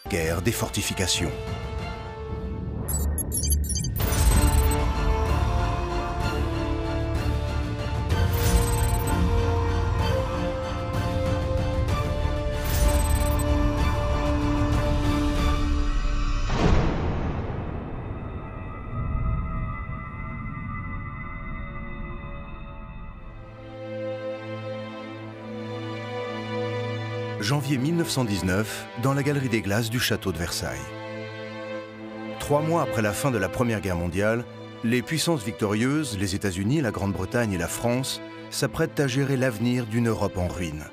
guerre des fortifications. Janvier 1919, dans la Galerie des Glaces du château de Versailles. 3 mois après la fin de la Première Guerre mondiale, les puissances victorieuses, les États-Unis, la Grande-Bretagne et la France, s'apprêtent à gérer l'avenir d'une Europe en ruine.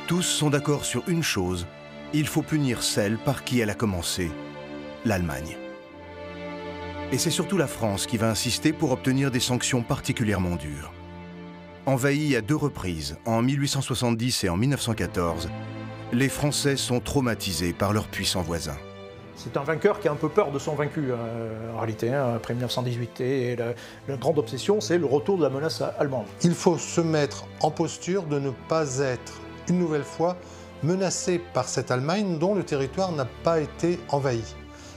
Tous sont d'accord sur une chose, il faut punir celle par qui elle a commencé, l'Allemagne. Et c'est surtout la France qui va insister pour obtenir des sanctions particulièrement dures. Envahis à 2 reprises, en 1870 et en 1914, les Français sont traumatisés par leurs puissants voisins. C'est un vainqueur qui a un peu peur de son vaincu, en réalité, après 1918. Et la grande obsession, c'est le retour de la menace allemande. Il faut se mettre en posture de ne pas être, une nouvelle fois, menacé par cette Allemagne dont le territoire n'a pas été envahi.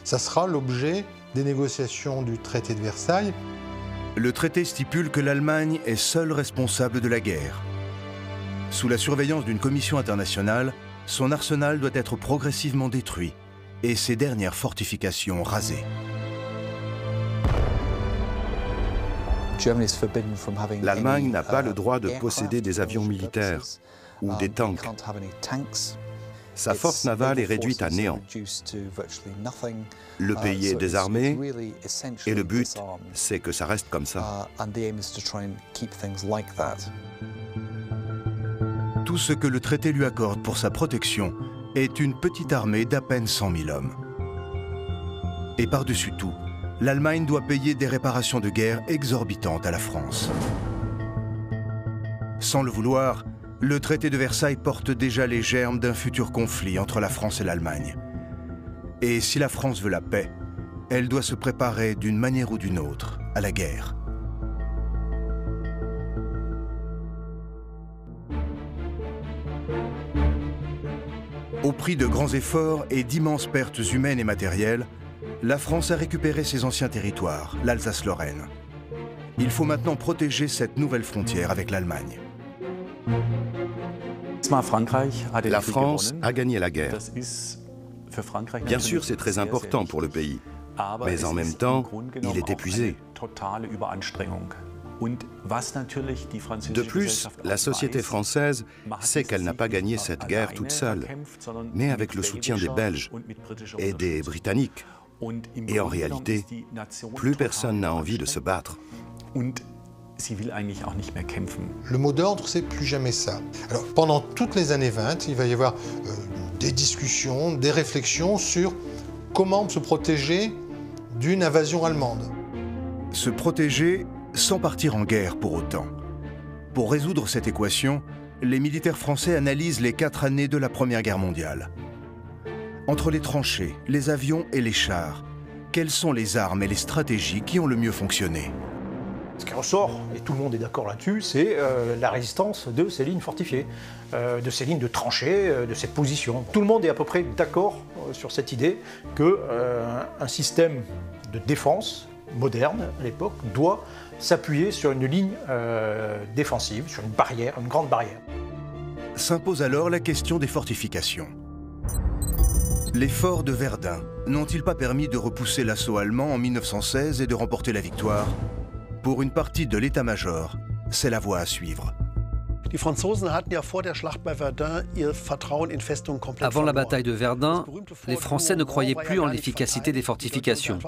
Ça sera l'objet des négociations du traité de Versailles. Le traité stipule que l'Allemagne est seule responsable de la guerre. Sous la surveillance d'une commission internationale, son arsenal doit être progressivement détruit et ses dernières fortifications rasées. L'Allemagne n'a pas le droit de posséder des avions militaires ou des tanks. Sa force navale est réduite à néant. Le pays est désarmé et le but, c'est que ça reste comme ça. Tout ce que le traité lui accorde pour sa protection est une petite armée d'à peine 100 000 hommes. Et par-dessus tout, l'Allemagne doit payer des réparations de guerre exorbitantes à la France. Sans le vouloir, le traité de Versailles porte déjà les germes d'un futur conflit entre la France et l'Allemagne. Et si la France veut la paix, elle doit se préparer d'une manière ou d'une autre à la guerre. Au prix de grands efforts et d'immenses pertes humaines et matérielles, la France a récupéré ses anciens territoires, l'Alsace-Lorraine. Il faut maintenant protéger cette nouvelle frontière avec l'Allemagne. La France a gagné la guerre. Bien sûr, c'est très important pour le pays, mais en même temps, il est épuisé. De plus, la société française sait qu'elle n'a pas gagné cette guerre toute seule, mais avec le soutien des Belges et des Britanniques. Et en réalité, plus personne n'a envie de se battre. Le mot d'ordre, c'est plus jamais ça. Alors, pendant toutes les années 20, il va y avoir des discussions, des réflexions sur comment se protéger d'une invasion allemande. Se protéger sans partir en guerre pour autant. Pour résoudre cette équation, les militaires français analysent les 4 années de la Première Guerre mondiale. Entre les tranchées, les avions et les chars, quelles sont les armes et les stratégies qui ont le mieux fonctionné ? Ce qui ressort, et tout le monde est d'accord là-dessus, c'est la résistance de ces lignes fortifiées, de ces lignes de tranchées, de ces positions. Tout le monde est à peu près d'accord sur cette idée qu'un système de défense moderne, à l'époque, doit s'appuyer sur une ligne défensive, sur une barrière, une grande barrière. S'impose alors la question des fortifications. Les forts de Verdun n'ont-ils pas permis de repousser l'assaut allemand en 1916 et de remporter la victoire ? Pour une partie de l'état-major, c'est la voie à suivre. Avant la bataille de Verdun, les Français ne croyaient plus en l'efficacité des fortifications.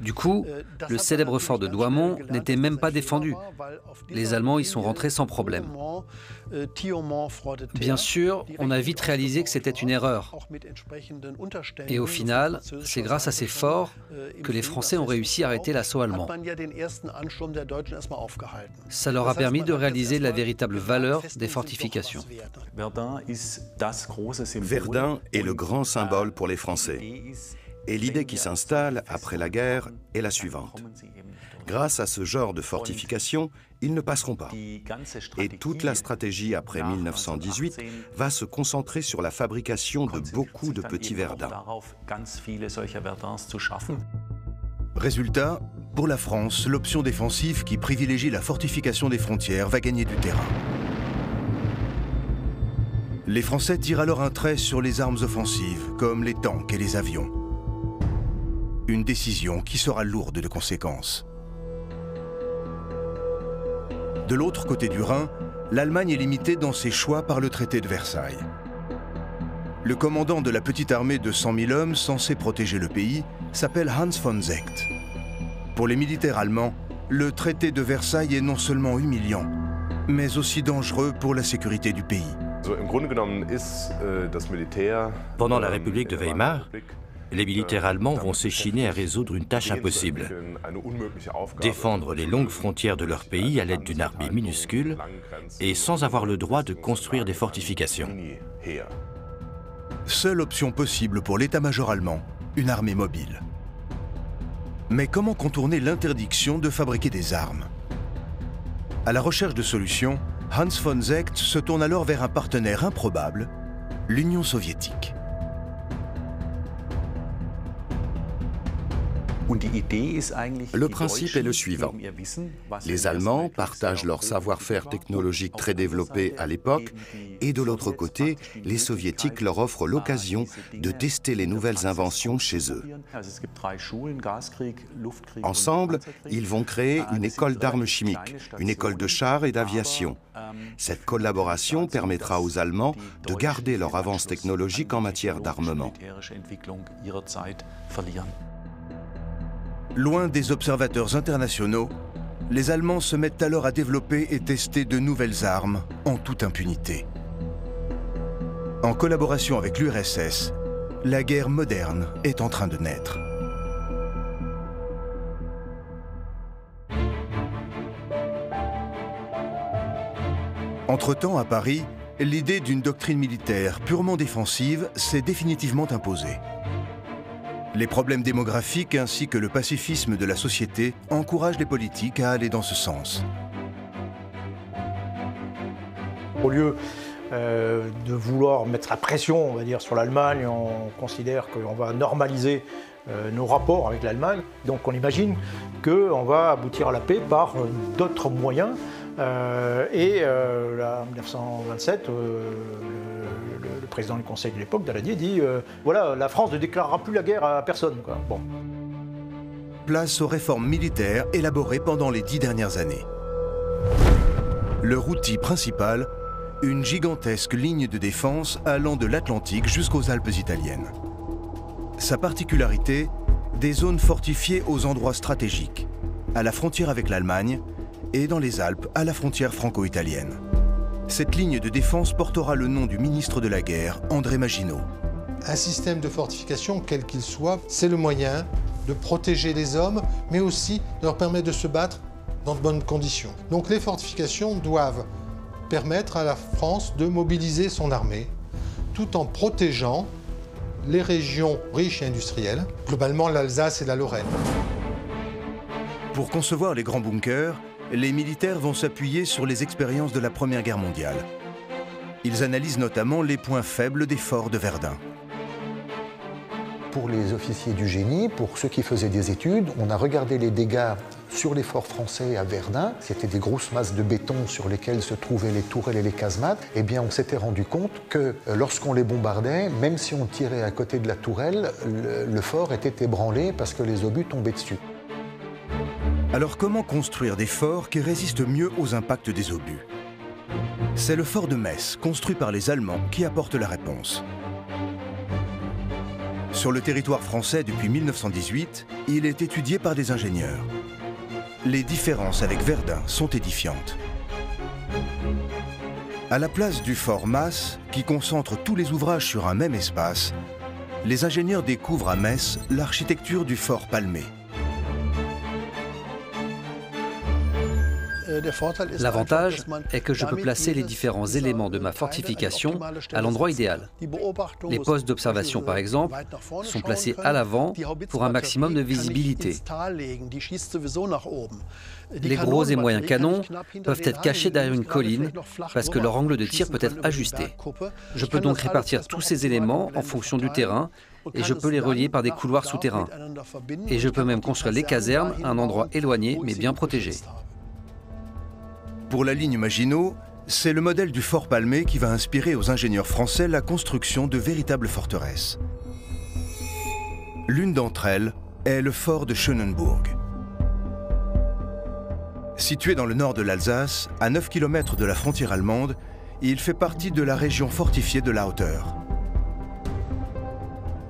Du coup, le célèbre fort de Douaumont n'était même pas défendu. Les Allemands y sont rentrés sans problème. Bien sûr, on a vite réalisé que c'était une erreur. Et au final, c'est grâce à ces forts que les Français ont réussi à arrêter l'assaut allemand. Ça leur a permis de réaliser la véritable valeur des fortifications. Verdun est le grand symbole pour les Français. Et l'idée qui s'installe après la guerre est la suivante. Grâce à ce genre de fortification, ils ne passeront pas. Et toute la stratégie après 1918 va se concentrer sur la fabrication de beaucoup de petits Verdun. Résultat, pour la France, l'option défensive qui privilégie la fortification des frontières va gagner du terrain. Les Français tirent alors un trait sur les armes offensives, comme les tanks et les avions. Une décision qui sera lourde de conséquences. De l'autre côté du Rhin, l'Allemagne est limitée dans ses choix par le traité de Versailles. Le commandant de la petite armée de 100 000 hommes censé protéger le pays s'appelle Hans von Seeckt. Pour les militaires allemands, le traité de Versailles est non seulement humiliant, mais aussi dangereux pour la sécurité du pays. Pendant la République de Weimar, les militaires allemands vont s'échiner à résoudre une tâche impossible. Défendre les longues frontières de leur pays à l'aide d'une armée minuscule et sans avoir le droit de construire des fortifications. Seule option possible pour l'état-major allemand, une armée mobile. Mais comment contourner l'interdiction de fabriquer des armes? À la recherche de solutions, Hans von Seeckt se tourne alors vers un partenaire improbable, l'Union soviétique. Le principe est le suivant. Les Allemands partagent leur savoir-faire technologique très développé à l'époque et de l'autre côté, les Soviétiques leur offrent l'occasion de tester les nouvelles inventions chez eux. Ensemble, ils vont créer une école d'armes chimiques, une école de chars et d'aviation. Cette collaboration permettra aux Allemands de garder leur avance technologique en matière d'armement. Loin des observateurs internationaux, les Allemands se mettent alors à développer et tester de nouvelles armes en toute impunité. En collaboration avec l'URSS, la guerre moderne est en train de naître. Entre-temps, à Paris, l'idée d'une doctrine militaire purement défensive s'est définitivement imposée. Les problèmes démographiques ainsi que le pacifisme de la société encouragent les politiques à aller dans ce sens. Au lieu de vouloir mettre la pression, on va dire, sur l'Allemagne, on considère qu'on va normaliser nos rapports avec l'Allemagne. Donc on imagine qu'on va aboutir à la paix par d'autres moyens. En 1927, le président du Conseil de l'époque, Daladier, dit voilà, la France ne déclarera plus la guerre à personne, quoi. Bon. Place aux réformes militaires élaborées pendant les 10 dernières années. Leur outil principal, une gigantesque ligne de défense allant de l'Atlantique jusqu'aux Alpes italiennes. Sa particularité, des zones fortifiées aux endroits stratégiques, à la frontière avec l'Allemagne et dans les Alpes à la frontière franco-italienne. Cette ligne de défense portera le nom du ministre de la Guerre, André Maginot. Un système de fortification, quel qu'il soit, c'est le moyen de protéger les hommes, mais aussi de leur permettre de se battre dans de bonnes conditions. Donc les fortifications doivent permettre à la France de mobiliser son armée, tout en protégeant les régions riches et industrielles, globalement l'Alsace et la Lorraine. Pour concevoir les grands bunkers, les militaires vont s'appuyer sur les expériences de la Première Guerre mondiale. Ils analysent notamment les points faibles des forts de Verdun. Pour les officiers du génie, pour ceux qui faisaient des études, on a regardé les dégâts sur les forts français à Verdun. C'était des grosses masses de béton sur lesquelles se trouvaient les tourelles et les casemates. Eh bien, on s'était rendu compte que lorsqu'on les bombardait, même si on tirait à côté de la tourelle, le fort était ébranlé parce que les obus tombaient dessus. Alors comment construire des forts qui résistent mieux aux impacts des obus? C'est le fort de Metz, construit par les Allemands, qui apporte la réponse. Sur le territoire français depuis 1918, il est étudié par des ingénieurs. Les différences avec Verdun sont édifiantes. À la place du fort Masse, qui concentre tous les ouvrages sur un même espace, les ingénieurs découvrent à Metz l'architecture du fort Palmé. L'avantage est que je peux placer les différents éléments de ma fortification à l'endroit idéal. Les postes d'observation, par exemple, sont placés à l'avant pour un maximum de visibilité. Les gros et moyens canons peuvent être cachés derrière une colline parce que leur angle de tir peut être ajusté. Je peux donc répartir tous ces éléments en fonction du terrain et je peux les relier par des couloirs souterrains. Et je peux même construire les casernes à un endroit éloigné mais bien protégé. Pour la ligne Maginot, c'est le modèle du fort Palmé qui va inspirer aux ingénieurs français la construction de véritables forteresses. L'une d'entre elles est le fort de Schönenburg. Situé dans le nord de l'Alsace, à 9 km de la frontière allemande, il fait partie de la région fortifiée de Lauter.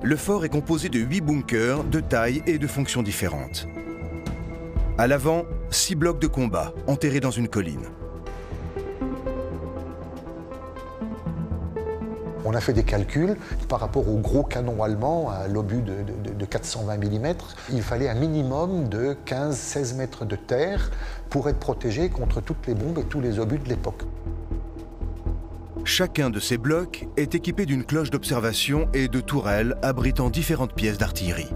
Le fort est composé de 8 bunkers de taille et de fonctions différentes. À l'avant, 6 blocs de combat enterrés dans une colline. On a fait des calculs par rapport aux gros canons allemands à l'obus de 420 mm. Il fallait un minimum de 15-16 mètres de terre pour être protégé contre toutes les bombes et tous les obus de l'époque. Chacun de ces blocs est équipé d'une cloche d'observation et de tourelles abritant différentes pièces d'artillerie.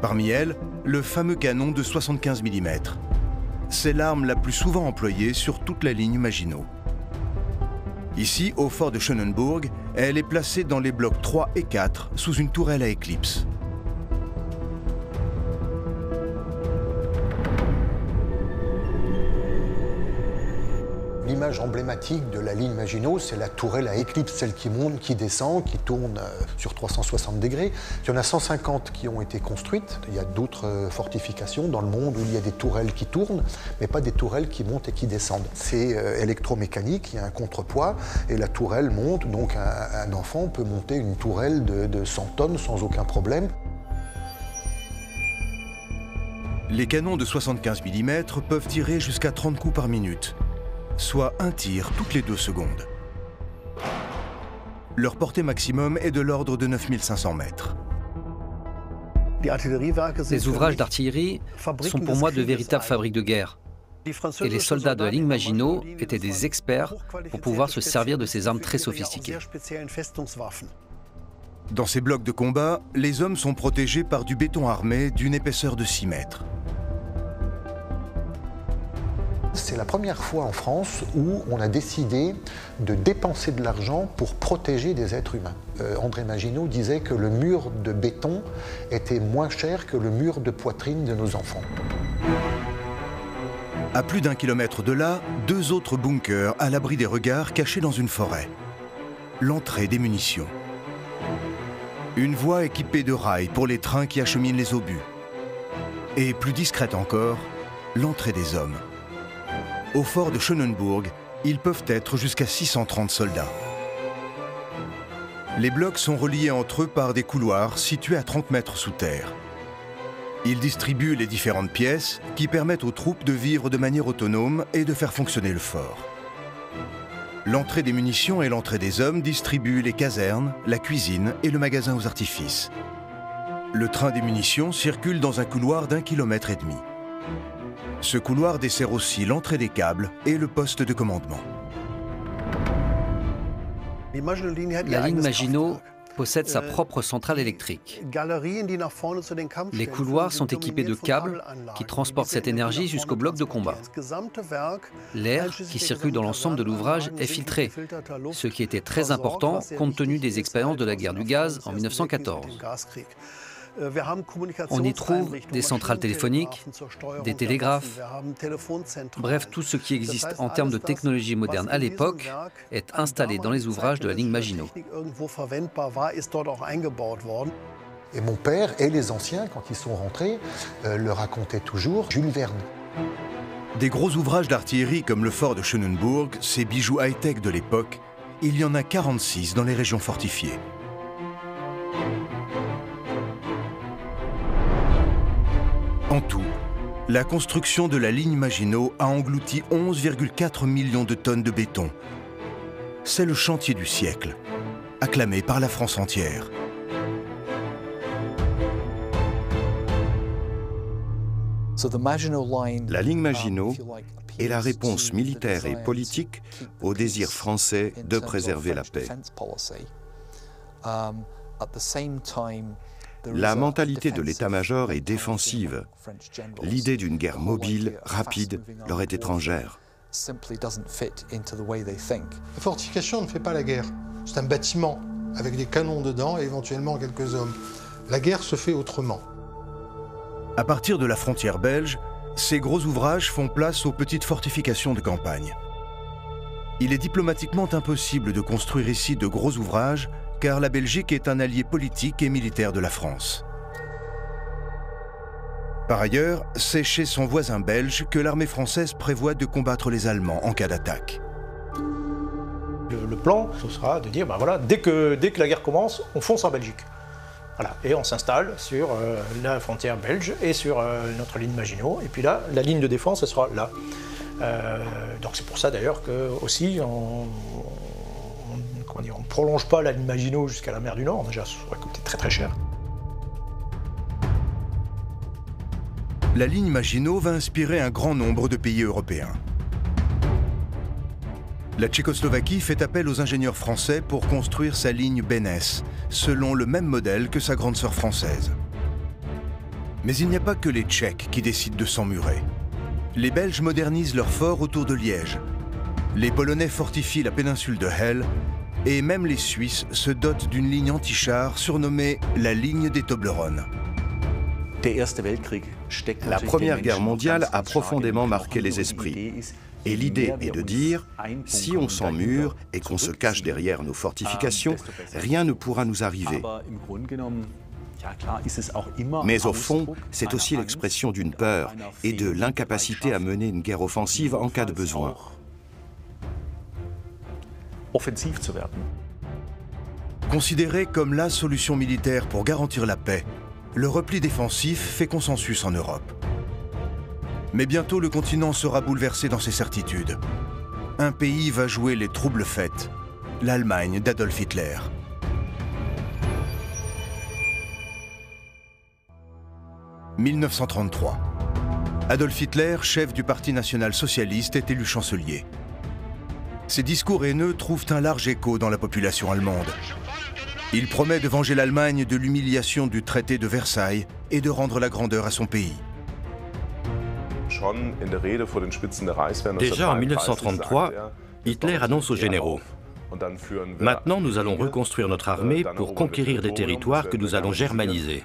Parmi elles, le fameux canon de 75 mm. C'est l'arme la plus souvent employée sur toute la ligne Maginot. Ici, au fort de Schönenburg, elle est placée dans les blocs 3 et 4 sous une tourelle à éclipse. L'image emblématique de la ligne Maginot, c'est la tourelle à éclipse, celle qui monte, qui descend, qui tourne sur 360 degrés. Il y en a 150 qui ont été construites. Il y a d'autres fortifications dans le monde où il y a des tourelles qui tournent, mais pas des tourelles qui montent et qui descendent. C'est électromécanique, il y a un contrepoids et la tourelle monte. Donc un enfant peut monter une tourelle de 100 tonnes sans aucun problème. Les canons de 75 mm peuvent tirer jusqu'à 30 coups par minute, soit un tir toutes les 2 secondes. Leur portée maximum est de l'ordre de 9500 mètres. Les ouvrages d'artillerie sont pour moi de véritables fabriques de guerre. Et les soldats de la ligne Maginot étaient des experts pour pouvoir se servir de ces armes très sophistiquées. Dans ces blocs de combat, les hommes sont protégés par du béton armé d'une épaisseur de 6 mètres. C'est la première fois en France où on a décidé de dépenser de l'argent pour protéger des êtres humains. André Maginot disait que le mur de béton était moins cher que le mur de poitrine de nos enfants. À plus d'1 kilomètre de là, 2 autres bunkers à l'abri des regards cachés dans une forêt. L'entrée des munitions. Une voie équipée de rails pour les trains qui acheminent les obus. Et plus discrète encore, l'entrée des hommes. Au fort de Schönenburg, ils peuvent être jusqu'à 630 soldats. Les blocs sont reliés entre eux par des couloirs situés à 30 mètres sous terre. Ils distribuent les différentes pièces qui permettent aux troupes de vivre de manière autonome et de faire fonctionner le fort. L'entrée des munitions et l'entrée des hommes distribuent les casernes, la cuisine et le magasin aux artifices. Le train des munitions circule dans un couloir d'1,5 km. Ce couloir dessert aussi l'entrée des câbles et le poste de commandement. La ligne Maginot possède sa propre centrale électrique. Les couloirs sont équipés de câbles qui transportent cette énergie jusqu'au bloc de combat. L'air qui circule dans l'ensemble de l'ouvrage est filtré, ce qui était très important compte tenu des expériences de la guerre du gaz en 1914. On y trouve des centrales téléphoniques, des télégraphes, bref, tout ce qui existe en termes de technologie moderne à l'époque est installé dans les ouvrages de la ligne Maginot. Et mon père et les anciens, quand ils sont rentrés, le racontaient toujours Jules Verne. Des gros ouvrages d'artillerie comme le fort de Schönenburg, ces bijoux high-tech de l'époque, il y en a 46 dans les régions fortifiées. En tout, la construction de la ligne Maginot a englouti 11,4 millions de tonnes de béton. C'est le chantier du siècle, acclamé par la France entière. La ligne Maginot est la réponse militaire et politique au désir français de préserver la paix. La mentalité de l'état-major est défensive. L'idée d'une guerre mobile, rapide, leur est étrangère. La fortification ne fait pas la guerre. C'est un bâtiment avec des canons dedans et éventuellement quelques hommes. La guerre se fait autrement. À partir de la frontière belge, ces gros ouvrages font place aux petites fortifications de campagne. Il est diplomatiquement impossible de construire ici de gros ouvrages car la Belgique est un allié politique et militaire de la France. Par ailleurs, c'est chez son voisin belge que l'armée française prévoit de combattre les Allemands en cas d'attaque. Le plan, ce sera de dire, ben voilà, dès que la guerre commence, on fonce en Belgique. Voilà, et on s'installe sur la frontière belge et sur notre ligne Maginot. Et puis là, la ligne de défense, elle sera là. Donc c'est pour ça d'ailleurs que aussi on ne prolonge pas la ligne Maginot jusqu'à la mer du Nord. Déjà, ça aurait coûté très très cher. La ligne Maginot va inspirer un grand nombre de pays européens. La Tchécoslovaquie fait appel aux ingénieurs français pour construire sa ligne Beneš, selon le même modèle que sa grande sœur française. Mais il n'y a pas que les Tchèques qui décident de s'emmurer. Les Belges modernisent leur fort autour de Liège. Les Polonais fortifient la péninsule de Hel, et même les Suisses se dotent d'une ligne anti-char surnommée la ligne des Toblerones. La Première Guerre mondiale a profondément marqué les esprits. Et l'idée est de dire, si on s'emmure et qu'on se cache derrière nos fortifications, rien ne pourra nous arriver. Mais au fond, c'est aussi l'expression d'une peur et de l'incapacité à mener une guerre offensive en cas de besoin. Considéré comme la solution militaire pour garantir la paix, le repli défensif fait consensus en Europe. Mais bientôt le continent sera bouleversé dans ses certitudes. Un pays va jouer les troubles fêtes, l'Allemagne d'Adolf Hitler. « 1933. Adolf Hitler, chef du Parti national-socialiste, est élu chancelier. Ses discours haineux trouvent un large écho dans la population allemande. Il promet de venger l'Allemagne de l'humiliation du traité de Versailles et de rendre la grandeur à son pays. Déjà en 1933, Hitler annonce aux généraux « Maintenant, nous allons reconstruire notre armée pour conquérir des territoires que nous allons germaniser.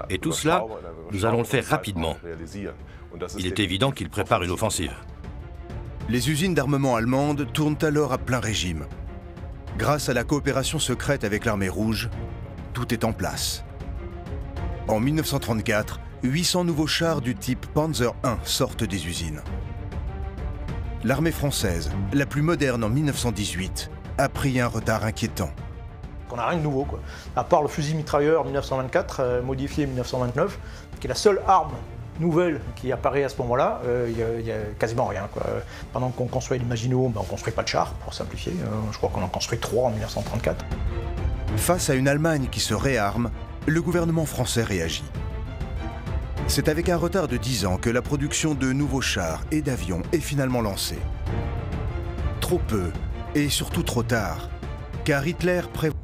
Et tout cela, nous allons le faire rapidement. » Il est évident qu'il prépare une offensive. Les usines d'armement allemandes tournent alors à plein régime. Grâce à la coopération secrète avec l'armée rouge, tout est en place. En 1934, 800 nouveaux chars du type Panzer I sortent des usines. L'armée française, la plus moderne en 1918, a pris un retard inquiétant. On n'a rien de nouveau, quoi. À part le fusil mitrailleur 1924, modifié 1929, qui est la seule arme nouvelle qui apparaît à ce moment-là, il n'y a quasiment rien, quoi. Pendant qu'on construit les Maginot, on ne construit pas de chars, pour simplifier. Je crois qu'on en construit 3 en 1934. Face à une Allemagne qui se réarme, le gouvernement français réagit. C'est avec un retard de 10 ans que la production de nouveaux chars et d'avions est finalement lancée. Trop peu, et surtout trop tard, car Hitler prévoit...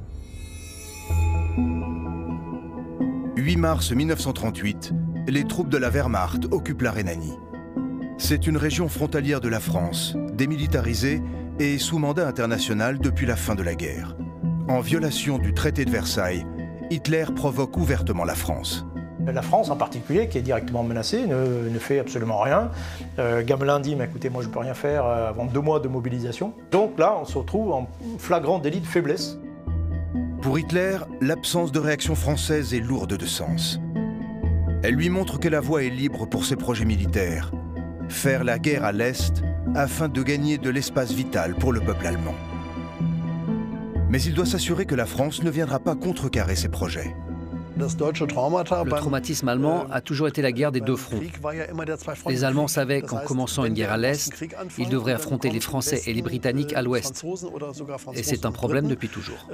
8 mars 1938, les troupes de la Wehrmacht occupent la Rhénanie. C'est une région frontalière de la France, démilitarisée et sous mandat international depuis la fin de la guerre. En violation du traité de Versailles, Hitler provoque ouvertement la France. La France en particulier, qui est directement menacée, ne fait absolument rien. Gamelin dit, mais écoutez, moi je ne peux rien faire avant 2 mois de mobilisation. Donc là, on se retrouve en flagrant délit de faiblesse. Pour Hitler, l'absence de réaction française est lourde de sens. Elle lui montre que la voie est libre pour ses projets militaires. Faire la guerre à l'Est afin de gagner de l'espace vital pour le peuple allemand. Mais il doit s'assurer que la France ne viendra pas contrecarrer ses projets. Le traumatisme allemand a toujours été la guerre des 2 fronts. Les Allemands savaient qu'en commençant une guerre à l'Est, ils devraient affronter les Français et les Britanniques à l'Ouest. Et c'est un problème depuis toujours.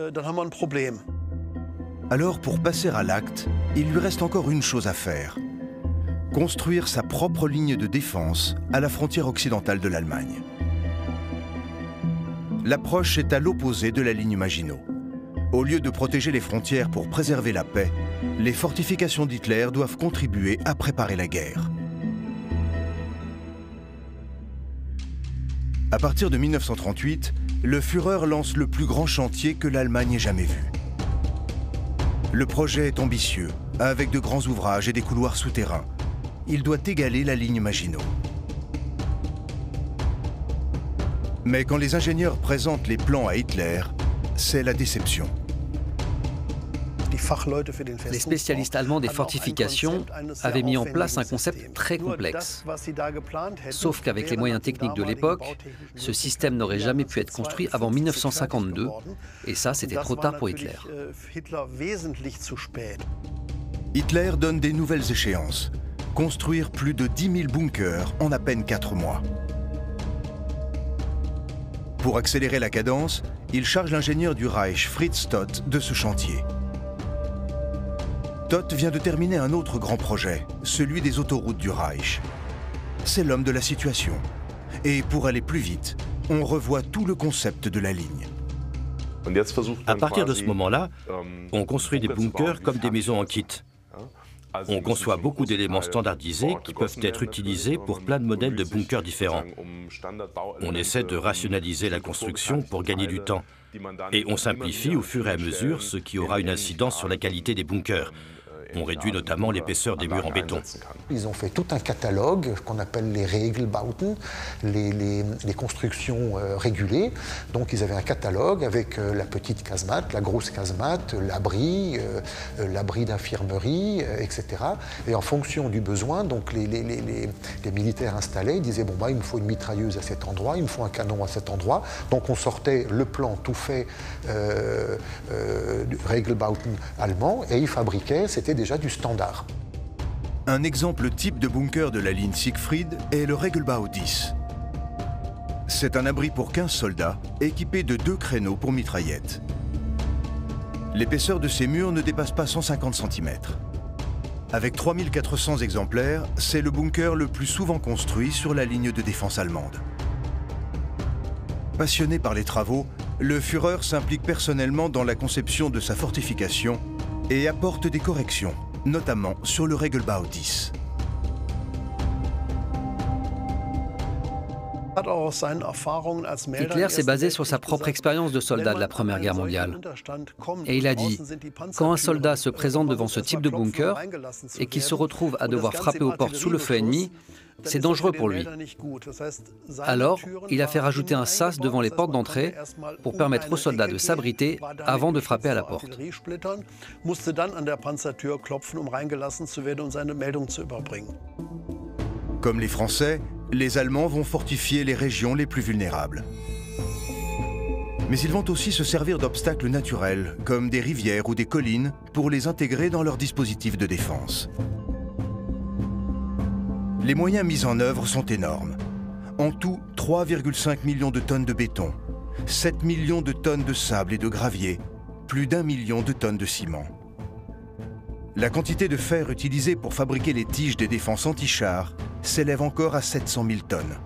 Alors, pour passer à l'acte, il lui reste encore une chose à faire. construire sa propre ligne de défense à la frontière occidentale de l'Allemagne. L'approche est à l'opposé de la ligne Maginot. Au lieu de protéger les frontières pour préserver la paix, les fortifications d'Hitler doivent contribuer à préparer la guerre. À partir de 1938, le Führer lance le plus grand chantier que l'Allemagne ait jamais vu. Le projet est ambitieux, avec de grands ouvrages et des couloirs souterrains. Il doit égaler la ligne Maginot. Mais quand les ingénieurs présentent les plans à Hitler, c'est la déception. Les spécialistes allemands des fortifications avaient mis en place un concept très complexe. Sauf qu'avec les moyens techniques de l'époque, ce système n'aurait jamais pu être construit avant 1952, et ça, c'était trop tard pour Hitler. Hitler donne des nouvelles échéances. Construire plus de 10 000 bunkers en à peine 4 mois. Pour accélérer la cadence, il charge l'ingénieur du Reich, Fritz Todt, de ce chantier. Todt vient de terminer un autre grand projet, celui des autoroutes du Reich. C'est l'homme de la situation. Et pour aller plus vite, on revoit tout le concept de la ligne. À partir de ce moment-là, on construit des bunkers comme des maisons en kit. On conçoit beaucoup d'éléments standardisés qui peuvent être utilisés pour plein de modèles de bunkers différents. On essaie de rationaliser la construction pour gagner du temps. Et on simplifie au fur et à mesure, ce qui aura une incidence sur la qualité des bunkers. On réduit notamment l'épaisseur des murs en béton. Ils ont fait tout un catalogue qu'on appelle les Regelbauten, les constructions régulées. Donc ils avaient un catalogue avec la petite casemate, la grosse casemate, l'abri d'infirmerie, etc. Et en fonction du besoin, donc les militaires installés disaient bon bah il me faut une mitrailleuse à cet endroit, il me faut un canon à cet endroit. Donc on sortait le plan tout fait du Regelbauten allemand et ils fabriquaient, c'était déjà du standard. Un exemple type de bunker de la ligne Siegfried est le Regelbau 10. C'est un abri pour 15 soldats, équipé de 2 créneaux pour mitraillettes. L'épaisseur de ces murs ne dépasse pas 150 cm. Avec 3400 exemplaires, c'est le bunker le plus souvent construit sur la ligne de défense allemande. Passionné par les travaux, le Führer s'implique personnellement dans la conception de sa fortification et apporte des corrections, notamment sur le Regelbau 10. Hitler s'est basé sur sa propre expérience de soldat de la Première Guerre mondiale. Et il a dit, quand un soldat se présente devant ce type de bunker et qu'il se retrouve à devoir frapper aux portes sous le feu ennemi, c'est dangereux pour lui. Alors, il a fait rajouter un sas devant les portes d'entrée pour permettre aux soldats de s'abriter avant de frapper à la porte. Comme les Français, les Allemands vont fortifier les régions les plus vulnérables. Mais ils vont aussi se servir d'obstacles naturels, comme des rivières ou des collines, pour les intégrer dans leur dispositif de défense. Les moyens mis en œuvre sont énormes. En tout, 3,5 millions de tonnes de béton, 7 millions de tonnes de sable et de gravier, plus d'1 million de tonnes de ciment. La quantité de fer utilisée pour fabriquer les tiges des défenses anti-chars s'élève encore à 700 000 tonnes.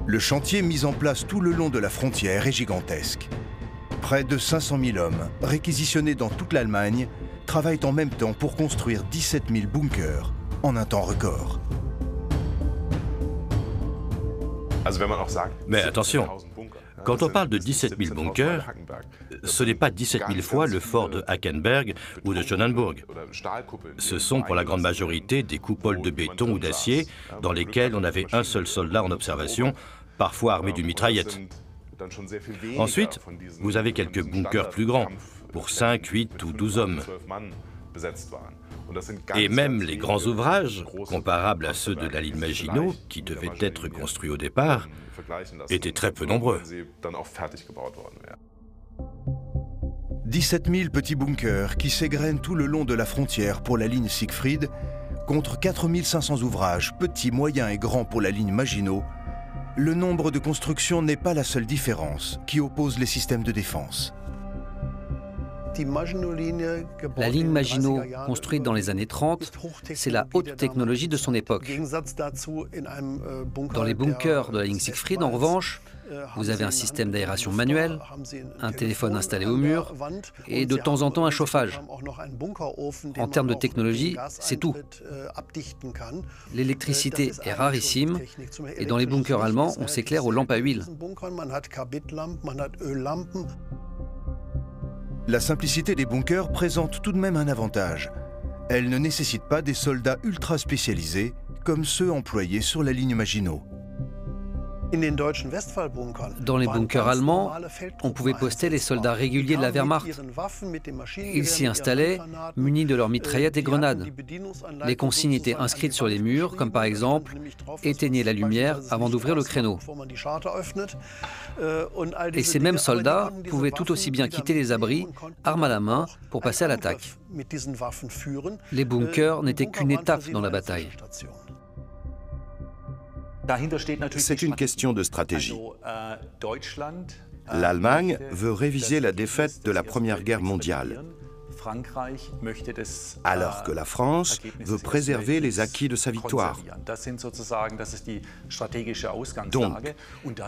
Le chantier mis en place tout le long de la frontière est gigantesque. Près de 500 000 hommes, réquisitionnés dans toute l'Allemagne, travaillent en même temps pour construire 17 000 bunkers en un temps record. Mais attention, quand on parle de 17 000 bunkers, ce n'est pas 17 000 fois le fort de Hackenberg ou de Schönenburg. Ce sont pour la grande majorité des coupoles de béton ou d'acier dans lesquelles on avait un seul soldat en observation, parfois armé d'une mitraillette. Ensuite, vous avez quelques bunkers plus grands, pour 5, 8 ou 12 hommes. Et même les grands ouvrages, comparables à ceux de la ligne Maginot, qui devaient être construits au départ, étaient très peu nombreux. 17 000 petits bunkers qui s'égrènent tout le long de la frontière pour la ligne Siegfried, contre 4 500 ouvrages, petits, moyens et grands pour la ligne Maginot. Le nombre de constructions n'est pas la seule différence qui oppose les systèmes de défense. La ligne Maginot, construite dans les années 30, c'est la haute technologie de son époque. Dans les bunkers de la ligne Siegfried, en revanche, vous avez un système d'aération manuel, un téléphone installé au mur et de temps en temps un chauffage. En termes de technologie, c'est tout. L'électricité est rarissime et dans les bunkers allemands, on s'éclaire aux lampes à huile. La simplicité des bunkers présente tout de même un avantage. Elle ne nécessite pas des soldats ultra spécialisés comme ceux employés sur la ligne Maginot. Dans les bunkers allemands, on pouvait poster les soldats réguliers de la Wehrmacht. Ils s'y installaient, munis de leurs mitraillettes et grenades. Les consignes étaient inscrites sur les murs, comme par exemple « Éteignez la lumière avant d'ouvrir le créneau ». Et ces mêmes soldats pouvaient tout aussi bien quitter les abris, armes à la main, pour passer à l'attaque. Les bunkers n'étaient qu'une étape dans la bataille. C'est une question de stratégie. L'Allemagne veut réviser la défaite de la Première Guerre mondiale, alors que la France veut préserver les acquis de sa victoire. Donc,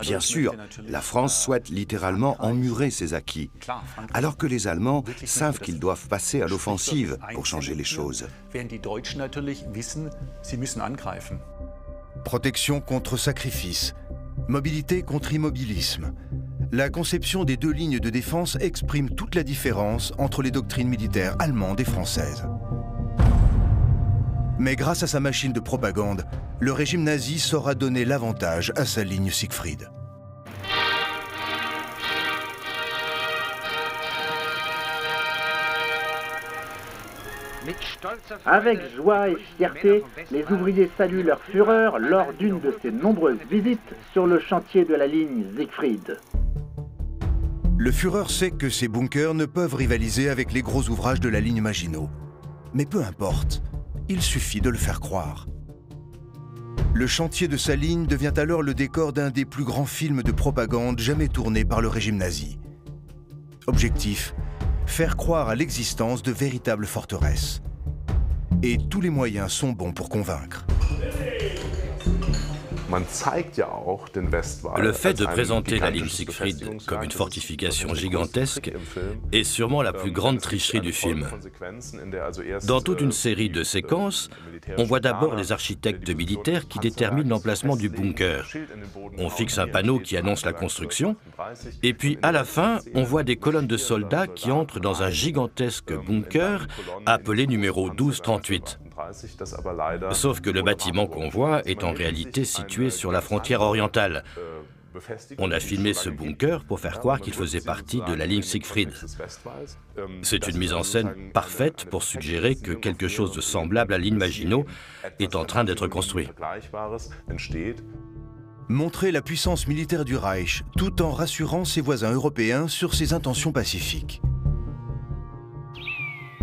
bien sûr, la France souhaite littéralement emmurer ses acquis, alors que les Allemands savent qu'ils doivent passer à l'offensive pour changer les choses. Protection contre sacrifice, mobilité contre immobilisme. La conception des deux lignes de défense exprime toute la différence entre les doctrines militaires allemandes et françaises. Mais grâce à sa machine de propagande, le régime nazi saura donner l'avantage à sa ligne Siegfried. Avec joie et fierté, les ouvriers saluent leur Führer lors d'une de ses nombreuses visites sur le chantier de la ligne Siegfried. Le Führer sait que ces bunkers ne peuvent rivaliser avec les gros ouvrages de la ligne Maginot. Mais peu importe, il suffit de le faire croire. Le chantier de sa ligne devient alors le décor d'un des plus grands films de propagande jamais tournés par le régime nazi. Objectif : faire croire à l'existence de véritables forteresses. Et tous les moyens sont bons pour convaincre. Le fait de présenter la ligne Siegfried comme une fortification gigantesque est sûrement la plus grande tricherie du film. Dans toute une série de séquences, on voit d'abord les architectes militaires qui déterminent l'emplacement du bunker. On fixe un panneau qui annonce la construction, et puis à la fin, on voit des colonnes de soldats qui entrent dans un gigantesque bunker appelé numéro 1238. Sauf que le bâtiment qu'on voit est en réalité situé sur la frontière orientale. On a filmé ce bunker pour faire croire qu'il faisait partie de la ligne Siegfried. C'est une mise en scène parfaite pour suggérer que quelque chose de semblable à la ligne Maginot est en train d'être construit. Montrer la puissance militaire du Reich tout en rassurant ses voisins européens sur ses intentions pacifiques.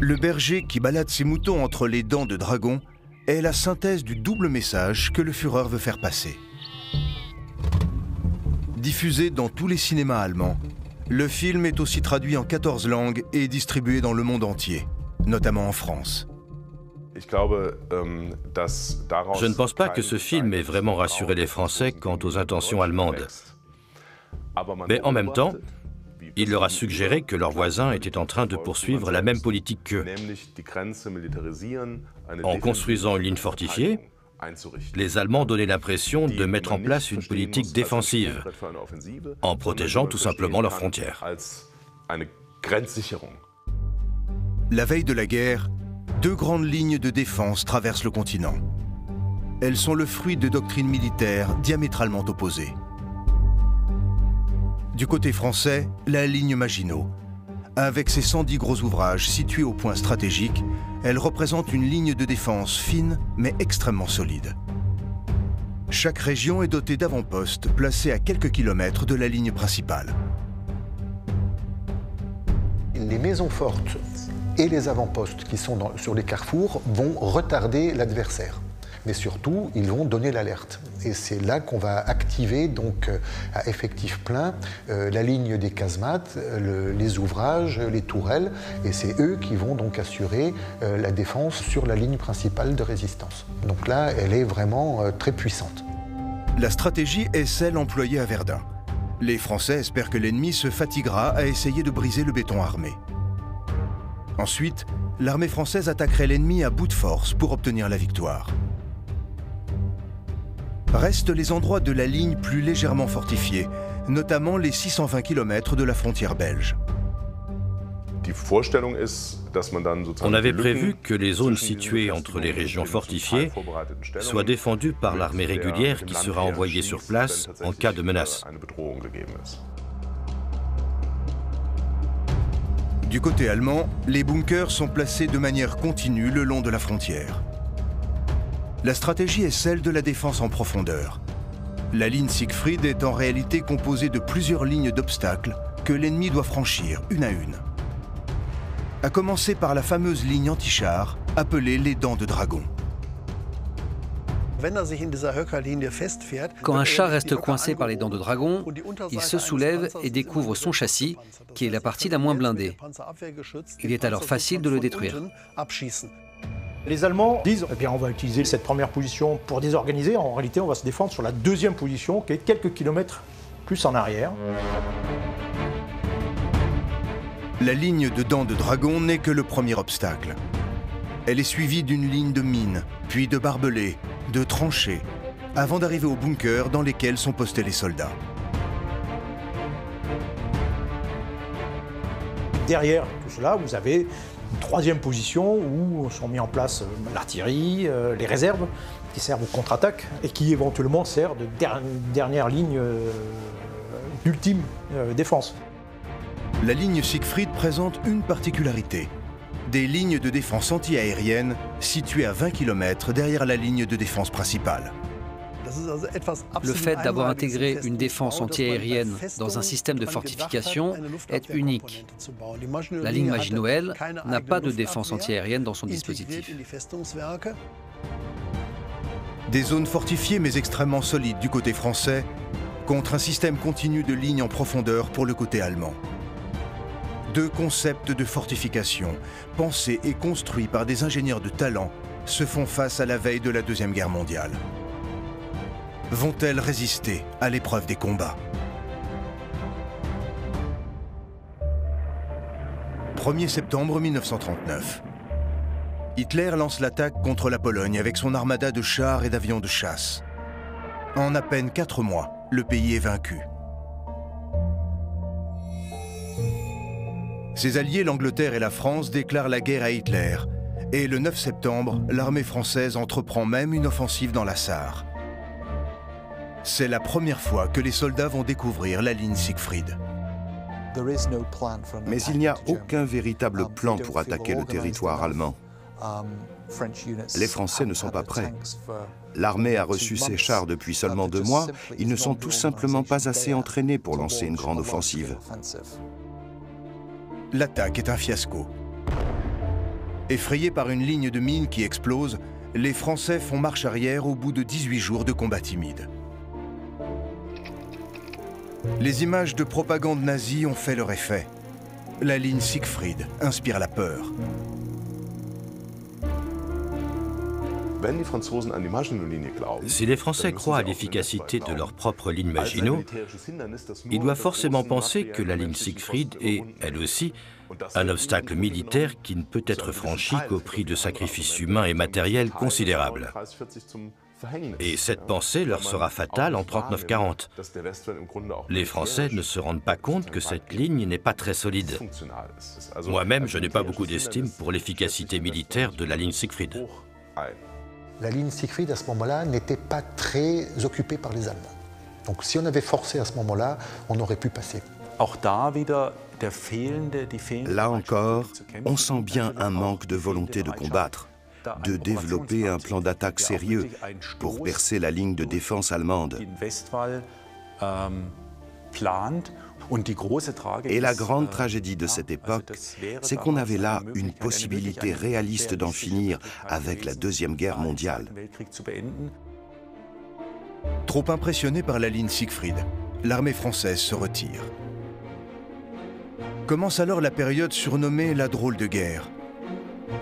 Le berger qui balade ses moutons entre les dents de dragon est la synthèse du double message que le Führer veut faire passer. Diffusé dans tous les cinémas allemands, le film est aussi traduit en 14 langues et distribué dans le monde entier, notamment en France. Je ne pense pas que ce film ait vraiment rassuré les Français quant aux intentions allemandes. Mais en même temps, il leur a suggéré que leurs voisins étaient en train de poursuivre la même politique qu'eux. En construisant une ligne fortifiée, les Allemands donnaient l'impression de mettre en place une politique défensive, en protégeant tout simplement leurs frontières. La veille de la guerre, deux grandes lignes de défense traversent le continent. Elles sont le fruit de doctrines militaires diamétralement opposées. Du côté français, la ligne Maginot. Avec ses 110 gros ouvrages situés au point stratégique, elle représente une ligne de défense fine mais extrêmement solide. Chaque région est dotée d'avant-postes placés à quelques kilomètres de la ligne principale. Les maisons fortes et les avant-postes qui sont sur les carrefours vont retarder l'adversaire. Mais surtout, ils vont donner l'alerte. Et c'est là qu'on va activer donc à effectif plein la ligne des casemates, les ouvrages, les tourelles, et c'est eux qui vont donc assurer la défense sur la ligne principale de résistance. Donc là, elle est vraiment très puissante. La stratégie est celle employée à Verdun. Les Français espèrent que l'ennemi se fatiguera à essayer de briser le béton armé. Ensuite, l'armée française attaquerait l'ennemi à bout de force pour obtenir la victoire. Restent les endroits de la ligne plus légèrement fortifiés, notamment les 620 km de la frontière belge. On avait prévu que les zones situées entre les régions fortifiées soient défendues par l'armée régulière qui sera envoyée sur place en cas de menace. Du côté allemand, les bunkers sont placés de manière continue le long de la frontière. La stratégie est celle de la défense en profondeur. La ligne Siegfried est en réalité composée de plusieurs lignes d'obstacles que l'ennemi doit franchir une à une. À commencer par la fameuse ligne anti-char, appelée les Dents de Dragon. Quand un char reste coincé par les dents de dragon, il se soulève et découvre son châssis, qui est la partie la moins blindée. Il est alors facile de le détruire. Les Allemands disent eh bien, on va utiliser cette première position pour désorganiser. En réalité, on va se défendre sur la deuxième position, qui est quelques kilomètres plus en arrière. La ligne de Dents de Dragon n'est que le premier obstacle. Elle est suivie d'une ligne de mines, puis de barbelés, de tranchées, avant d'arriver aux bunkers dans lesquels sont postés les soldats. Derrière tout cela, vous avez une troisième position où sont mis en place l'artillerie, les réserves, qui servent aux contre-attaques et qui éventuellement servent de dernière ligne d'ultime défense. La ligne Siegfried présente une particularité. Des lignes de défense anti-aérienne situées à 20 km derrière la ligne de défense principale. Le fait d'avoir intégré une défense antiaérienne dans un système de fortification est unique. La ligne Maginot-El n'a pas de défense antiaérienne dans son dispositif. Des zones fortifiées mais extrêmement solides du côté français, contre un système continu de lignes en profondeur pour le côté allemand. Deux concepts de fortification, pensés et construits par des ingénieurs de talent, se font face à la veille de la Deuxième Guerre mondiale. Vont-elles résister à l'épreuve des combats? 1er septembre 1939. Hitler lance l'attaque contre la Pologne avec son armada de chars et d'avions de chasse. En à peine 4 mois, le pays est vaincu. Ses alliés, l'Angleterre et la France, déclarent la guerre à Hitler. Et le 9 septembre, l'armée française entreprend même une offensive dans la Sarre. C'est la première fois que les soldats vont découvrir la ligne Siegfried. Mais il n'y a aucun véritable plan pour attaquer le territoire allemand. Les Français ne sont pas prêts. L'armée a reçu ses chars depuis seulement 2 mois. Ils ne sont tout simplement pas assez entraînés pour lancer une grande offensive. L'attaque est un fiasco. Effrayés par une ligne de mines qui explose, les Français font marche arrière au bout de 18 jours de combats timides. Les images de propagande nazie ont fait leur effet. La ligne Siegfried inspire la peur. Si les Français croient à l'efficacité de leur propre ligne Maginot, ils doivent forcément penser que la ligne Siegfried est, elle aussi, un obstacle militaire qui ne peut être franchi qu'au prix de sacrifices humains et matériels considérables. Et cette pensée leur sera fatale en 39-40. Les Français ne se rendent pas compte que cette ligne n'est pas très solide. Moi-même, je n'ai pas beaucoup d'estime pour l'efficacité militaire de la ligne Siegfried. La ligne Siegfried, à ce moment-là, n'était pas très occupée par les Allemands. Donc si on avait forcé à ce moment-là, on aurait pu passer. Là encore, on sent bien un manque de volonté de combattre, de développer un plan d'attaque sérieux pour percer la ligne de défense allemande. Et la grande tragédie de cette époque, c'est qu'on avait là une possibilité réaliste d'en finir avec la Deuxième Guerre mondiale. Trop impressionnée par la ligne Siegfried, l'armée française se retire. Commence alors la période surnommée la drôle de guerre.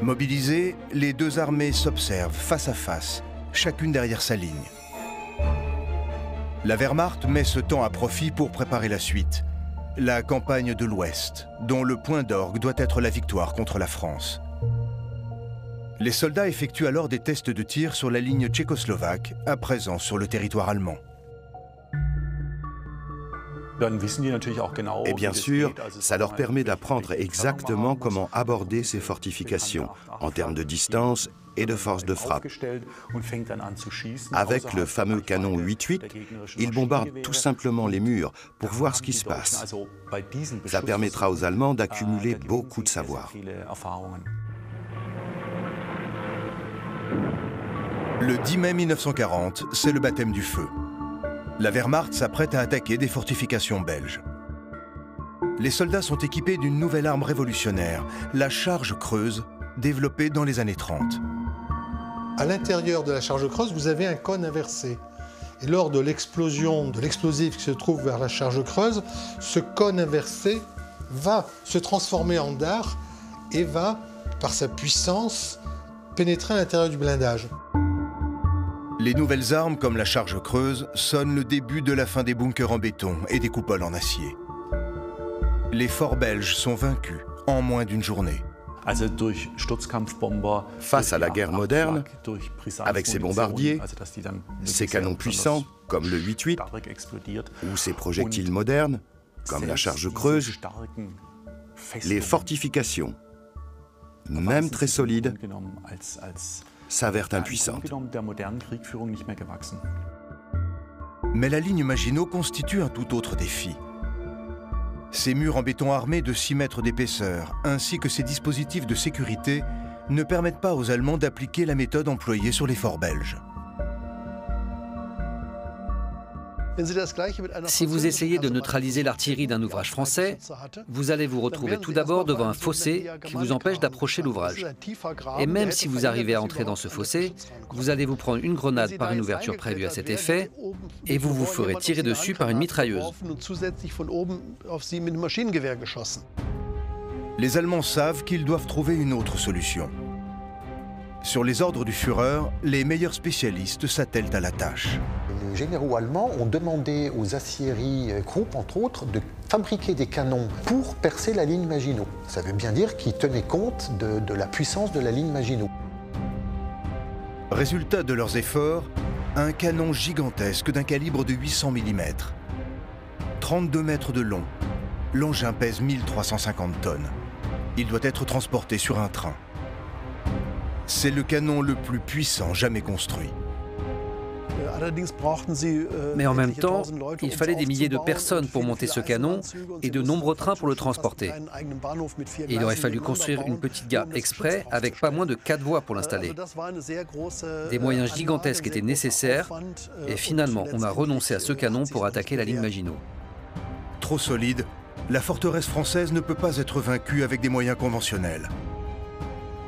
Mobilisées, les deux armées s'observent face à face, chacune derrière sa ligne. La Wehrmacht met ce temps à profit pour préparer la suite, la campagne de l'Ouest, dont le point d'orgue doit être la victoire contre la France. Les soldats effectuent alors des tests de tir sur la ligne tchécoslovaque, à présent sur le territoire allemand. Et bien sûr, ça leur permet d'apprendre exactement comment aborder ces fortifications, en termes de distance et de force de frappe. Avec le fameux canon 8-8, ils bombardent tout simplement les murs pour voir ce qui se passe. Ça permettra aux Allemands d'accumuler beaucoup de savoir. Le 10 mai 1940, c'est le baptême du feu. La Wehrmacht s'apprête à attaquer des fortifications belges. Les soldats sont équipés d'une nouvelle arme révolutionnaire, la charge creuse, développée dans les années 30. À l'intérieur de la charge creuse, vous avez un cône inversé. Et lors de l'explosion de l'explosif qui se trouve vers la charge creuse, ce cône inversé va se transformer en dard et va, par sa puissance, pénétrer à l'intérieur du blindage. Les nouvelles armes, comme la charge creuse, sonnent le début de la fin des bunkers en béton et des coupoles en acier. Les forts belges sont vaincus en moins d'une journée. Face à la guerre moderne, avec ses bombardiers, ses canons puissants, comme le 8-8, ou ses projectiles modernes, comme la charge creuse, les fortifications, même très solides, s'avèrent impuissantes. Mais la ligne Maginot constitue un tout autre défi. Ces murs en béton armé de 6 mètres d'épaisseur, ainsi que ces dispositifs de sécurité, ne permettent pas aux Allemands d'appliquer la méthode employée sur les forts belges. Si vous essayez de neutraliser l'artillerie d'un ouvrage français, vous allez vous retrouver tout d'abord devant un fossé qui vous empêche d'approcher l'ouvrage. Et même si vous arrivez à entrer dans ce fossé, vous allez vous prendre une grenade par une ouverture prévue à cet effet et vous vous ferez tirer dessus par une mitrailleuse. Les Allemands savent qu'ils doivent trouver une autre solution. Sur les ordres du Führer, les meilleurs spécialistes s'attellent à la tâche. Les généraux allemands ont demandé aux aciéries Krupp, entre autres, de fabriquer des canons pour percer la ligne Maginot. Ça veut bien dire qu'ils tenaient compte de la puissance de la ligne Maginot. Résultat de leurs efforts, un canon gigantesque d'un calibre de 800 mm. 32 mètres de long. L'engin pèse 1350 tonnes. Il doit être transporté sur un train. C'est le canon le plus puissant jamais construit. Mais en même temps, il fallait des milliers de personnes pour monter ce canon et de nombreux trains pour le transporter. Et il aurait fallu construire une petite gare exprès avec pas moins de 4 voies pour l'installer. Des moyens gigantesques étaient nécessaires et finalement on a renoncé à ce canon pour attaquer la ligne Maginot. Trop solide, la forteresse française ne peut pas être vaincue avec des moyens conventionnels.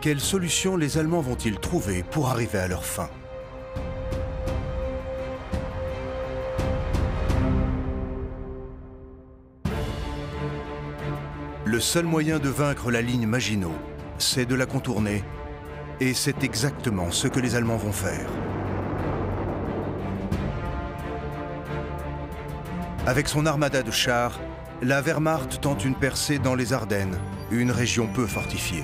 Quelle solution les Allemands vont-ils trouver pour arriver à leur fin ? Le seul moyen de vaincre la ligne Maginot, c'est de la contourner. Et c'est exactement ce que les Allemands vont faire. Avec son armada de chars, la Wehrmacht tente une percée dans les Ardennes, une région peu fortifiée.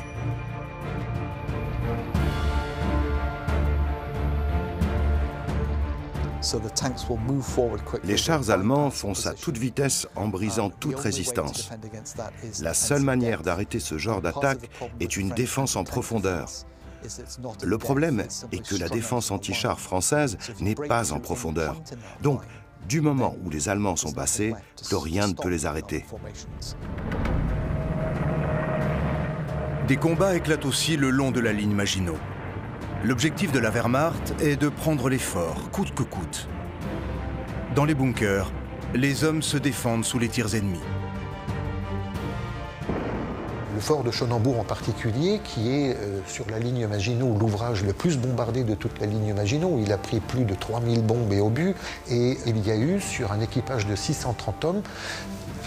Les chars allemands foncent à toute vitesse en brisant toute résistance. La seule manière d'arrêter ce genre d'attaque est une défense en profondeur. Le problème est que la défense anti-chars française n'est pas en profondeur. Donc, du moment où les Allemands sont passés, plus rien ne peut les arrêter. Des combats éclatent aussi le long de la ligne Maginot. L'objectif de la Wehrmacht est de prendre les forts, coûte que coûte. Dans les bunkers, les hommes se défendent sous les tirs ennemis. Le fort de Schonenbourg en particulier, qui est sur la ligne Maginot, l'ouvrage le plus bombardé de toute la ligne Maginot. Il a pris plus de 3000 bombes et obus, et il y a eu, sur un équipage de 630 hommes,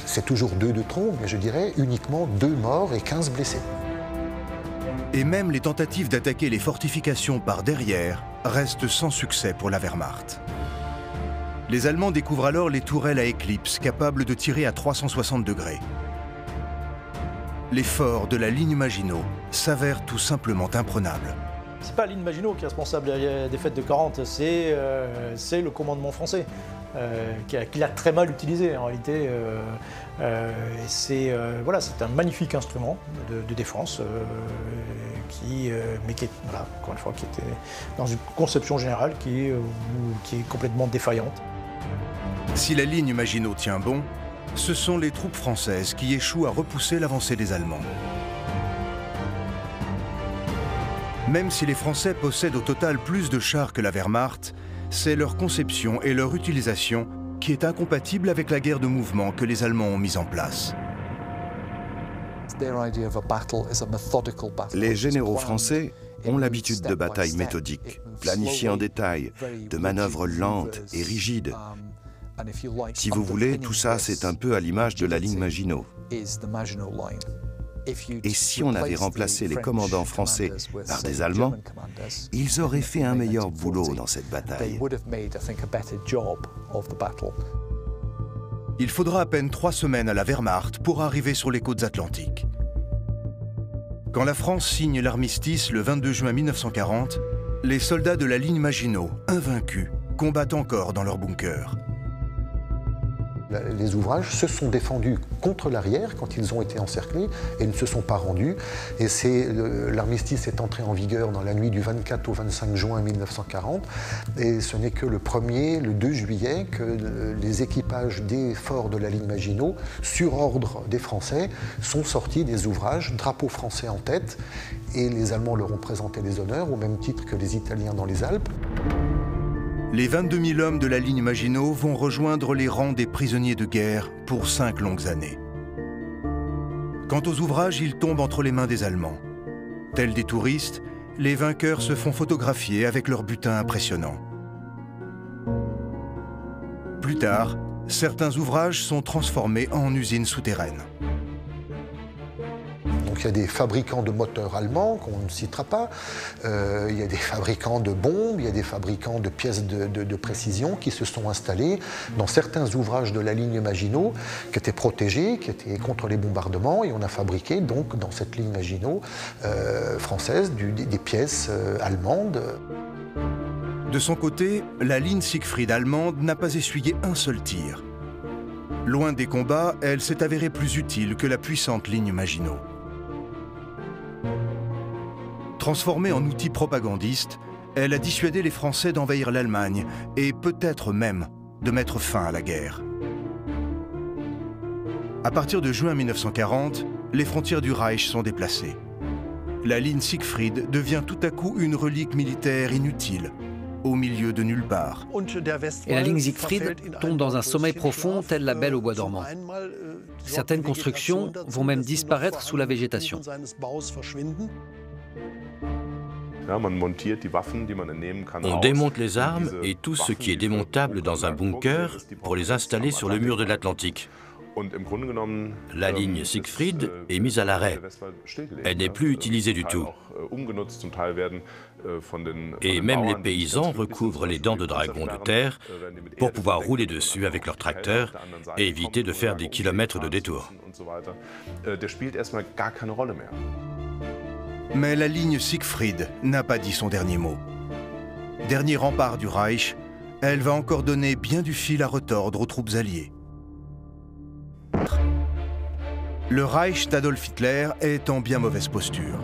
c'est toujours 2 de trop, mais je dirais uniquement 2 morts et 15 blessés. Et même les tentatives d'attaquer les fortifications par derrière restent sans succès pour la Wehrmacht. Les Allemands découvrent alors les tourelles à éclipse capables de tirer à 360 degrés. Les forts de la ligne Maginot s'avèrent tout simplement imprenables. C'est pas la ligne Maginot qui est responsable de la défaite de 40, c'est le commandement français qui l'a très mal utilisé en réalité. C'est un magnifique instrument de défense mais qui est, voilà, encore une fois, qui était dans une conception générale qui est complètement défaillante. Si la ligne Maginot tient bon, ce sont les troupes françaises qui échouent à repousser l'avancée des Allemands. Même si les Français possèdent au total plus de chars que la Wehrmacht, c'est leur conception et leur utilisation qui est incompatible avec la guerre de mouvement que les Allemands ont mise en place. Les généraux français ont l'habitude de batailles méthodiques, planifiées en détail, de manœuvres lentes et rigides. Si vous voulez, tout ça, c'est un peu à l'image de la ligne Maginot. Et si on avait remplacé les commandants français par des Allemands, ils auraient fait un meilleur boulot dans cette bataille. Il faudra à peine 3 semaines à la Wehrmacht pour arriver sur les côtes atlantiques. Quand la France signe l'armistice le 22 juin 1940, les soldats de la ligne Maginot, invaincus, combattent encore dans leurs bunkers. Les ouvrages se sont défendus contre l'arrière quand ils ont été encerclés et ne se sont pas rendus. Et l'armistice est entré en vigueur dans la nuit du 24 au 25 juin 1940. Et ce n'est que le 2 juillet, que les équipages des forts de la ligne Maginot, sur ordre des Français, sont sortis des ouvrages, drapeau français en tête. Et les Allemands leur ont présenté les honneurs, au même titre que les Italiens dans les Alpes. Les 22 000 hommes de la ligne Maginot vont rejoindre les rangs des prisonniers de guerre pour 5 longues années. Quant aux ouvrages, ils tombent entre les mains des Allemands. Tels des touristes, les vainqueurs se font photographier avec leurs butins impressionnants. Plus tard, certains ouvrages sont transformés en usines souterraines. Donc il y a des fabricants de moteurs allemands qu'on ne citera pas, il y a des fabricants de bombes, il y a des fabricants de pièces de précision qui se sont installés dans certains ouvrages de la ligne Maginot qui étaient protégés, qui étaient contre les bombardements, et on a fabriqué donc dans cette ligne Maginot française des pièces allemandes. De son côté, la ligne Siegfried allemande n'a pas essuyé un seul tir. Loin des combats, elle s'est avérée plus utile que la puissante ligne Maginot. Transformée en outil propagandiste, elle a dissuadé les Français d'envahir l'Allemagne et peut-être même de mettre fin à la guerre. À partir de juin 1940, les frontières du Reich sont déplacées. La ligne Siegfried devient tout à coup une relique militaire inutile, au milieu de nulle part. Et la ligne Siegfried tombe dans un sommeil profond, tel la Belle au bois dormant. Certaines constructions vont même disparaître sous la végétation. On démonte les armes et tout ce qui est démontable dans un bunker pour les installer sur le mur de l'Atlantique. La ligne Siegfried est mise à l'arrêt. Elle n'est plus utilisée du tout. Et même les paysans recouvrent les dents de dragon de terre pour pouvoir rouler dessus avec leurs tracteurs et éviter de faire des kilomètres de détour. Mais la ligne Siegfried n'a pas dit son dernier mot. Dernier rempart du Reich, elle va encore donner bien du fil à retordre aux troupes alliées. Le Reich d'Adolf Hitler est en bien mauvaise posture.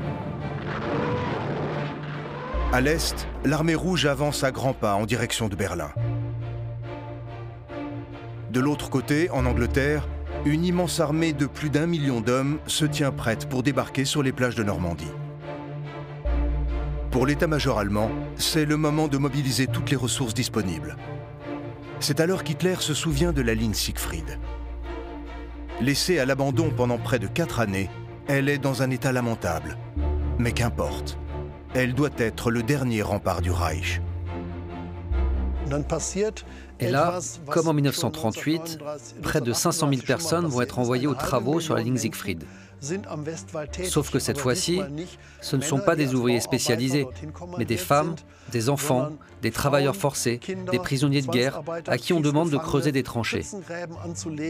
À l'est, l'armée rouge avance à grands pas en direction de Berlin. De l'autre côté, en Angleterre, une immense armée de plus d'1 million d'hommes se tient prête pour débarquer sur les plages de Normandie. Pour l'état-major allemand, c'est le moment de mobiliser toutes les ressources disponibles. C'est alors qu'Hitler se souvient de la ligne Siegfried. Laissée à l'abandon pendant près de 4 années, Elle est dans un état lamentable. Mais qu'importe. Elle doit être le dernier rempart du Reich. Et là, comme en 1938, près de 500 000 personnes vont être envoyées aux travaux sur la ligne Siegfried. Sauf que cette fois-ci, ce ne sont pas des ouvriers spécialisés, mais des femmes, des enfants, des travailleurs forcés, des prisonniers de guerre à qui on demande de creuser des tranchées.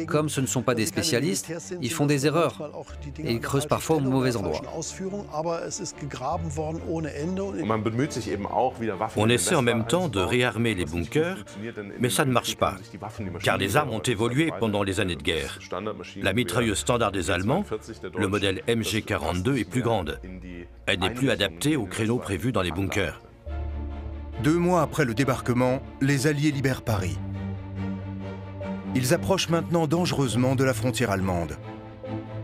Comme ce ne sont pas des spécialistes, ils font des erreurs et ils creusent parfois au mauvais endroit. On essaie en même temps de réarmer les bunkers, mais ça ne marche pas, car les armes ont évolué pendant les années de guerre. La mitrailleuse standard des Allemands, le modèle MG42, est plus grande. Elle n'est plus adaptée aux créneaux prévus dans les bunkers. 2 mois après le débarquement, les Alliés libèrent Paris. Ils approchent maintenant dangereusement de la frontière allemande.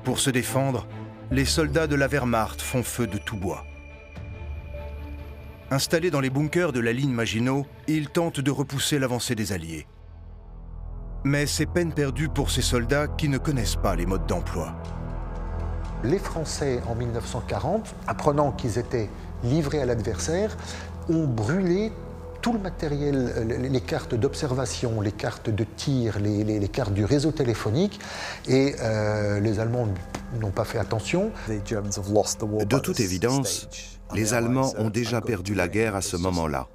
Pour se défendre, les soldats de la Wehrmacht font feu de tout bois. Installés dans les bunkers de la ligne Maginot, ils tentent de repousser l'avancée des Alliés. Mais c'est peine perdue pour ces soldats qui ne connaissent pas les modes d'emploi. Les Français, en 1940, apprenant qu'ils étaient livrés à l'adversaire, ont brûlé tout le matériel, les cartes d'observation, les cartes de tir, les cartes du réseau téléphonique, et les Allemands n'ont pas fait attention. De toute évidence, les Allemands ont déjà perdu la guerre à ce moment-là.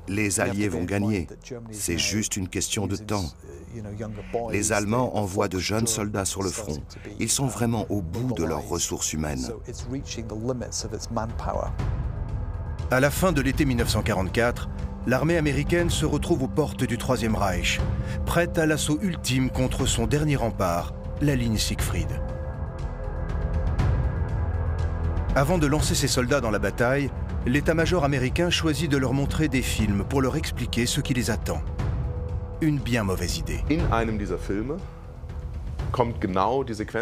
Les Alliés vont gagner. C'est juste une question de temps. Les Allemands envoient de jeunes soldats sur le front. Ils sont vraiment au bout de leurs ressources humaines. À la fin de l'été 1944, l'armée américaine se retrouve aux portes du Troisième Reich, prête à l'assaut ultime contre son dernier rempart, la ligne Siegfried. Avant de lancer ses soldats dans la bataille, l'état-major américain choisit de leur montrer des films pour leur expliquer ce qui les attend. Une bien mauvaise idée.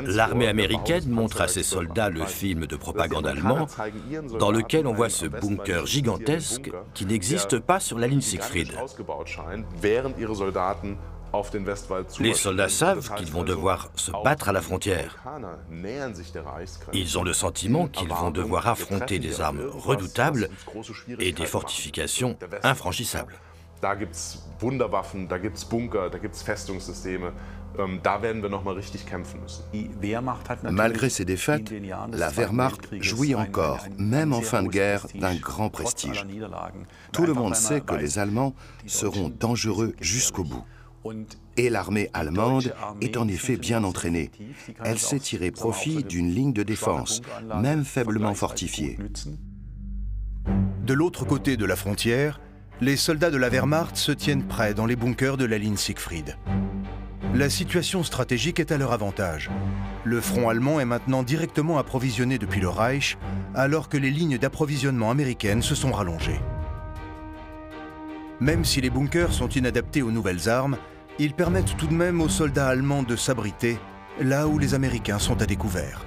L'armée américaine montre à ses soldats le film de propagande allemand dans lequel on voit ce bunker gigantesque qui n'existe pas sur la ligne Siegfried. Les soldats savent qu'ils vont devoir se battre à la frontière. Ils ont le sentiment qu'ils vont devoir affronter des armes redoutables et des fortifications infranchissables. Da gibt's Wunderwaffen, da gibt's Bunker, da gibt's Festungssysteme. Da werden wir noch mal richtig kämpfen müssen. Malgré ces défaites, la Wehrmacht jouit encore, même en fin de guerre, d'un grand prestige. Tout le monde sait que les Allemands seront dangereux jusqu'au bout. Et l'armée allemande est en effet bien entraînée. Elle sait tirer profit d'une ligne de défense, même faiblement fortifiée. De l'autre côté de la frontière, les soldats de la Wehrmacht se tiennent prêts dans les bunkers de la ligne Siegfried. La situation stratégique est à leur avantage. Le front allemand est maintenant directement approvisionné depuis le Reich, alors que les lignes d'approvisionnement américaines se sont rallongées. Même si les bunkers sont inadaptés aux nouvelles armes, ils permettent tout de même aux soldats allemands de s'abriter là où les Américains sont à découvert.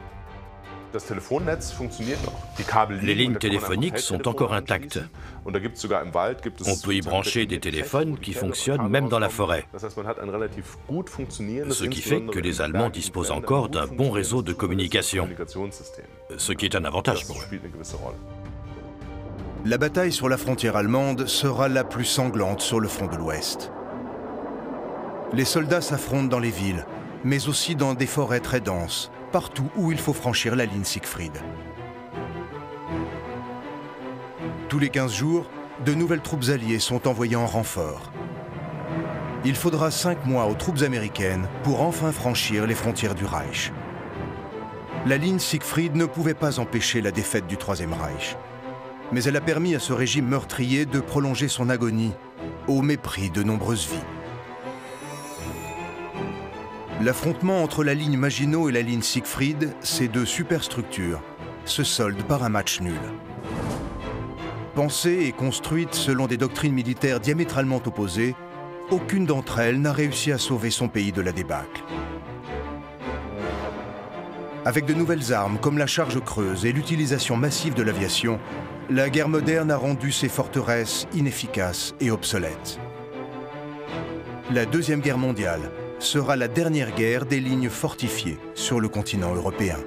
Les lignes téléphoniques sont encore intactes. On peut y brancher des téléphones qui fonctionnent même dans la forêt. Ce qui fait que les Allemands disposent encore d'un bon réseau de communication, ce qui est un avantage pour eux. La bataille sur la frontière allemande sera la plus sanglante sur le front de l'Ouest. Les soldats s'affrontent dans les villes, mais aussi dans des forêts très denses, partout où il faut franchir la ligne Siegfried. Tous les 15 jours, de nouvelles troupes alliées sont envoyées en renfort. Il faudra 5 mois aux troupes américaines pour enfin franchir les frontières du Reich. La ligne Siegfried ne pouvait pas empêcher la défaite du Troisième Reich, mais elle a permis à ce régime meurtrier de prolonger son agonie au mépris de nombreuses vies. L'affrontement entre la ligne Maginot et la ligne Siegfried, ces deux superstructures, se solde par un match nul. Pensée et construite selon des doctrines militaires diamétralement opposées, aucune d'entre elles n'a réussi à sauver son pays de la débâcle. Avec de nouvelles armes comme la charge creuse et l'utilisation massive de l'aviation, la guerre moderne a rendu ces forteresses inefficaces et obsolètes. La Deuxième Guerre mondiale sera la dernière guerre des lignes fortifiées sur le continent européen.